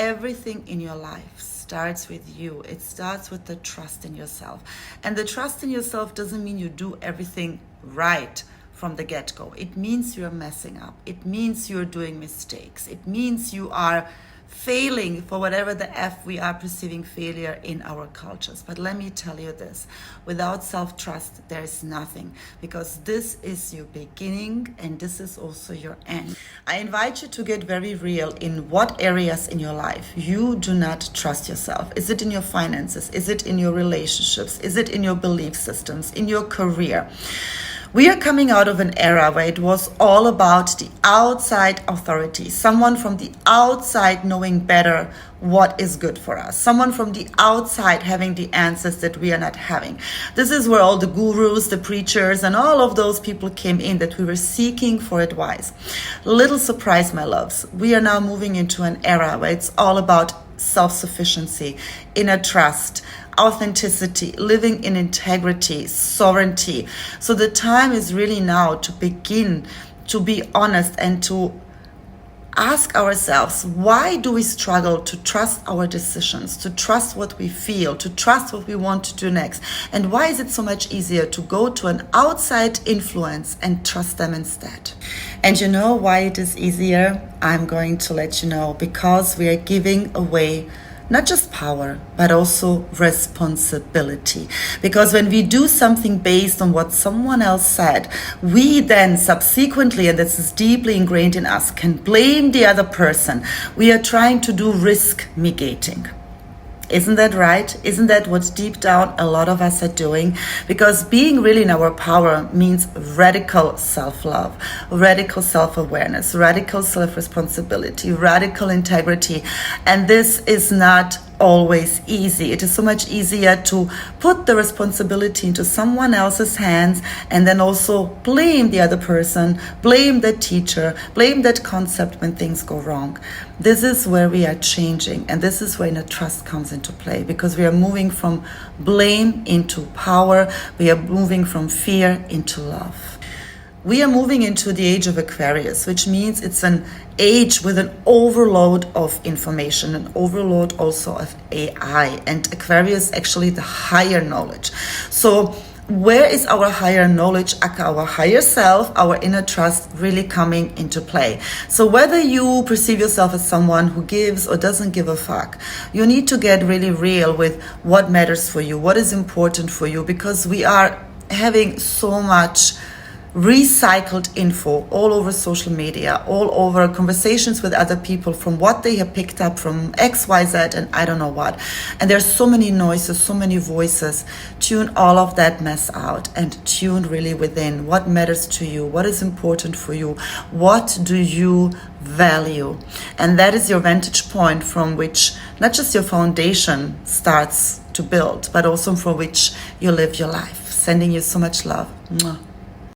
everything in your life starts with you. It starts with the trust in yourself. And the trust in yourself doesn't mean you do everything right from the get-go. It means you're messing up. It means you're doing mistakes. It means you are failing for whatever the F we are perceiving failure in our cultures. But let me tell you this, without self-trust, there is nothing, because this is your beginning and this is also your end. I invite you to get very real in what areas in your life you do not trust yourself. Is it in your finances? Is it in your relationships? Is it in your belief systems, in your career? We are coming out of an era where it was all about the outside authority, someone from the outside knowing better what is good for us, someone from the outside having the answers that we are not having. This is where all the gurus, the preachers, and all of those people came in that we were seeking for advice. Little surprise, my loves, we are now moving into an era where it's all about self-sufficiency, inner trust, authenticity, living in integrity, sovereignty. So the time is really now to begin to be honest and to ask ourselves, why do we struggle to trust our decisions, to trust what we feel, to trust what we want to do next? And why is it so much easier to go to an outside influence and trust them instead? And you know why it is easier? I'm going to let you know, because we are giving away not just power, but also responsibility. Because when we do something based on what someone else said, we then subsequently, and this is deeply ingrained in us, can blame the other person. We are trying to do risk mitigating. Isn't that right? Isn't that what deep down a lot of us are doing? Because being really in our power means radical self-love, radical self-awareness, radical self-responsibility, radical integrity. And this is not always easy. It is so much easier to put the responsibility into someone else's hands and then also blame the other person, blame the teacher, blame that concept when things go wrong. This is where we are changing, and this is where inner trust comes into play, because we are moving from blame into power. We are moving from fear into love. We are moving into the age of Aquarius, which means it's an age with an overload of information, an overload also of AI, and Aquarius actually the higher knowledge. So where is our higher knowledge, our higher self, our inner trust really coming into play? So whether you perceive yourself as someone who gives or doesn't give a fuck, you need to get really real with what matters for you, what is important for you, because we are having so much recycled info all over social media, all over conversations with other people from what they have picked up from XYZ and I don't know what. And there's so many noises, so many voices. Tune all of that mess out and tune really within what matters to you, what is important for you, what do you value. And that is your vantage point from which not just your foundation starts to build, but also from which you live your life. Sending you so much love. Mwah.